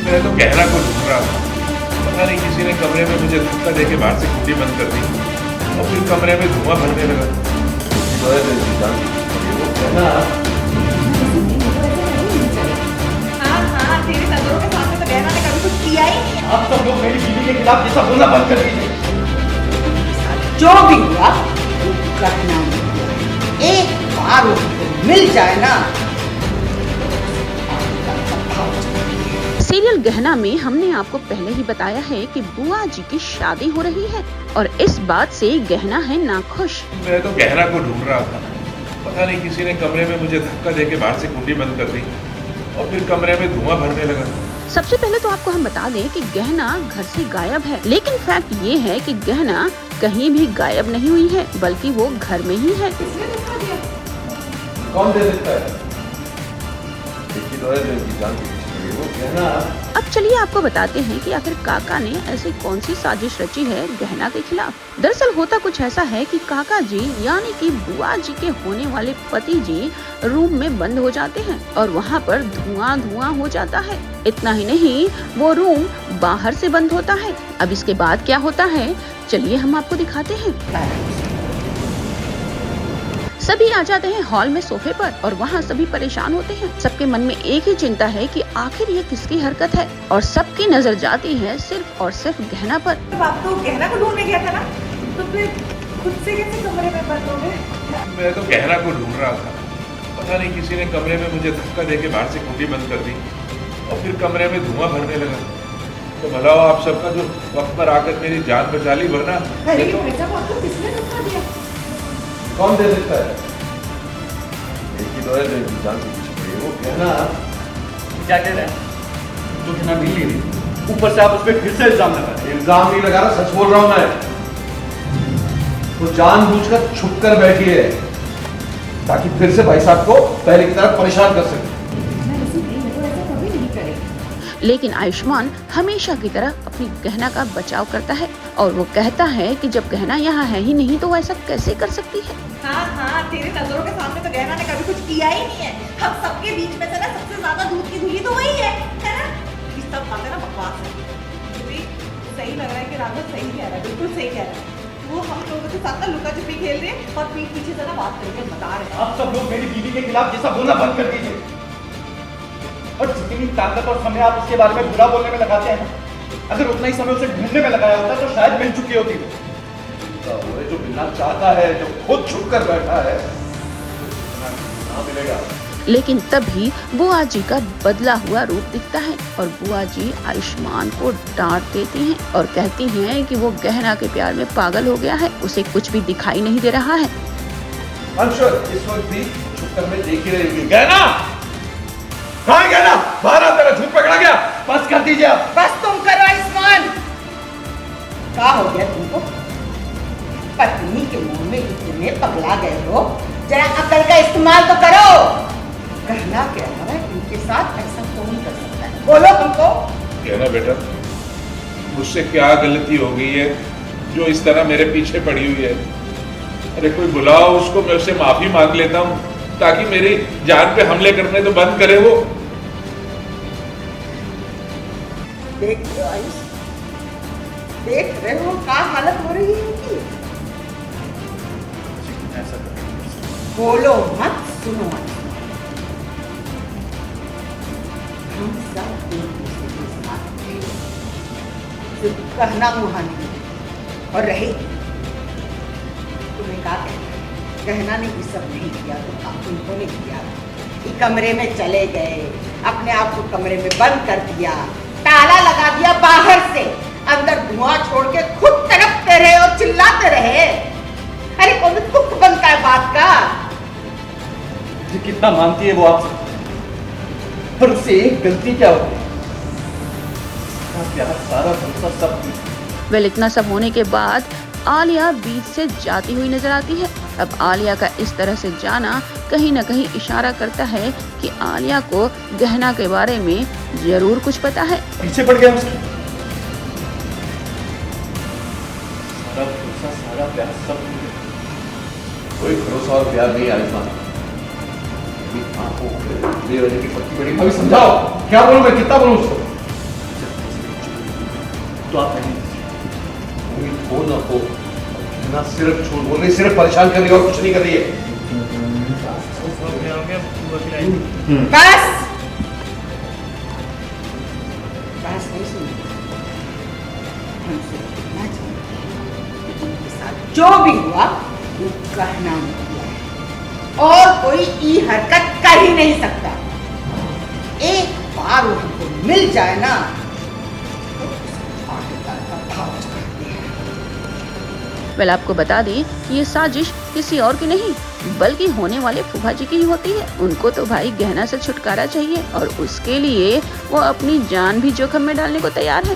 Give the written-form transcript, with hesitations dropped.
मैं तो गहना को ढूंढ रहा था, पता नहीं किसी ने कमरे में मुझे धक्का देके बाहर से कुंडी बंद कर दी और फिर कमरे में धुआं भरने लगा। हाँ, तेरे नजरों के सामने तो गहना ने कभी कुछ किया ही नहीं है। आप सब लोग मेरी बीवी के खिलाफ ये सब बोलना बंद कर दीजिए। जो भी हुआ रखना नहीं। एक बार उसको मिल जाए ना। सीरियल गहना में हमने आपको पहले ही बताया है कि बुआ जी की शादी हो रही है और इस बात से गहना है नाखुश। मैं तो गहना को ढूंढ रहा था, पता नहीं किसी ने कमरे में मुझे धक्का देके बाहर से कुंडी बंद कर दी और फिर कमरे में धुआं भरने लगा। सबसे पहले तो आपको हम बता दें कि गहना घर से गायब है, लेकिन फैक्ट ये है कि गहना कहीं भी गायब नहीं हुई है, बल्कि वो घर में ही है। कौन दे सकता है? वो गहना। अब चलिए आपको बताते हैं कि आखिर काका ने ऐसी कौन सी साजिश रची है गहना के खिलाफ। दरअसल होता कुछ ऐसा है कि काका जी यानी कि बुआ जी के होने वाले पति जी रूम में बंद हो जाते हैं और वहाँ पर धुआं धुआं हो जाता है। इतना ही नहीं, वो रूम बाहर से बंद होता है। अब इसके बाद क्या होता है, चलिए हम आपको दिखाते हैं। सभी आ जाते हैं हॉल में सोफे पर और वहाँ सभी परेशान होते हैं। सबके मन में एक ही चिंता है कि आखिर ये किसकी हरकत है और सबकी नजर जाती है सिर्फ और सिर्फ गहना पर। तो आप तो गहना को ढूंढने गया था ना, तो फिर खुद से कैसे कमरे में बंद हो गए? मैं तो गहना को ढूंढ रहा था, पता नहीं किसी ने कमरे में मुझे धक्का देके बाहर से कुंडी बंद कर दी और फिर कमरे में धुआं भरने लगा। तो भला हो आप सबका जो वक्त पर आकर मेरी जान बचा ली, वरना अरे भाई साहब, आपको किसने धक्का दिया? कौन दे सकता है? एक ही तो है जो जान से पीछे पड़ी है, वो गहना। क्या कह रहे हैं? जो गहना मिल ही नहीं, ऊपर से आप उस पर फिर से इल्जाम लगा रहे हैं। इल्जाम नहीं लगा रहा, सच बोल रहा हूं मैं। वो जानबूझकर छुप कर बैठी है ताकि फिर से भाई साहब को पहले की तरह परेशान कर सके। लेकिन आयुष्मान हमेशा की तरह अपनी गहना का बचाव करता है और वो कहता है कि जब गहना यहाँ है ही नहीं तो वो ऐसा कैसे कर सकती है। हाँ, तेरे नजरों के सामने तो गहना ने कभी कुछ किया ही नहीं है। हम सबके बीच में से ना सबसे ज्यादा दूध की धुली तो वही है ना? ये सब बातें ना बकवास है। मुझे सही लग रहा है कि राघव सही कह रहा है, बिल्कुल सही कह रहा है। वो हम लोगों के साथ ना लुका छुपी खेल रहे हैं और पीठ पीछे से ना बात करके बता रहे हैं। आप सब लोग मेरी बीवी के खिलाफ ये सब बोलना बंद कर दीजिए। और जितनी ताकत और समय आप उसके बारे में बुरा बोलने में लगाते हैं, अगर उतना ही समय उसे ढूंढने में लगाया होता तो शायद मिल चुकी होती। तो वो जो मिलना चाहता है, जो खुद छुप कर बैठा है, कहाँ मिलेगा? लेकिन तभी बुआ जी का बदला हुआ रूप दिखता है और बुआ जी आयुष्मान को डांट देती हैं और कहती हैं कि वो गहना के प्यार में पागल हो गया है, उसे कुछ भी दिखाई नहीं दे रहा है। अंशुल इस वक्त भी छुप कर मैं देख ही रही होगी। गहना कहाँ गहना? बाहर आ, तेरा झूठ पकड़ा गया। बस कर दीजिए आप। बस तुम करो आयुष्मान। क्या हो गया तुमको? पत्नी के मुंह में इतने पगला गए हो, जरा अकल का इस्तेमाल तो करो। कहना क्या है, इनके साथ ऐसा कौन कर सकता है? बोलो हमको। कहना बेटा, मुझसे क्या गलती हो गई है जो इस तरह मेरे पीछे पड़ी हुई है? अरे कोई बुलाओ उसको, मैं उससे माफी मांग लेता हूँ ताकि मेरी जान पे हमले करने तो बंद करे वो। देख रहे हो आयुष, देख रहे हो क्या हालत हो रही है इनकी? बोलो मत, सुनो मत। हम सब एक दूसरे के साथ थे, सिर्फ कहना मुहानी और रहे। तुम्हें क्या कहना है? कहना ने ये सब नहीं किया तो आप उन्होंने किया। ये कमरे में चले गए, अपने आप को कमरे में बंद कर दिया, ताला लगा दिया बाहर से, अंदर धुआं छोड़ के खुद तड़पते रहे और चिल्लाते रहे। अरे कौन दुख बनता है बात का? ये कितना मानती है वो आपसे, पर उससे एक गलती क्या होती है? प्यार सारा भरोसा सब। वेल, इतना सब होने के बाद आलिया बीच से जाती हुई नजर आती है। अब आलिया का इस तरह से जाना कहीं न कहीं इशारा करता है कि आलिया को गहना के बारे में जरूर कुछ पता है। पीछे पड़ गया उसके। सारा भरोसा, सारा प्यार सब। कोई भरोसा और प्यार नहीं आयुष्मान। आंखों की पट्टी बड़ी। अभी समझाओ, क्या बोलूं मैं, कितना बोलूं उसको? तो आप नहीं दीजिए। हो ना हो, ना सिर्फ झूठ बोल रही, सिर्फ परेशान कर रही है और कुछ नहीं कर रही है। बस बस नहीं सुनी। हमसे कहना चाहती है कि उनके साथ जो भी हुआ वो कहना नहीं हुआ है और कोई ई हरकत कर ही नहीं सकता। एक बार वो हमको मिल जाए ना तो पाकिस्तान का भाव चढ़ाते हैं। वेल आपको बता दें कि ये साजिश किसी और की नहीं बल्कि होने वाले फूफा जी की ही होती है। उनको तो भाई गहना से छुटकारा चाहिए और उसके लिए वो अपनी जान भी जोखिम में डालने को तैयार है।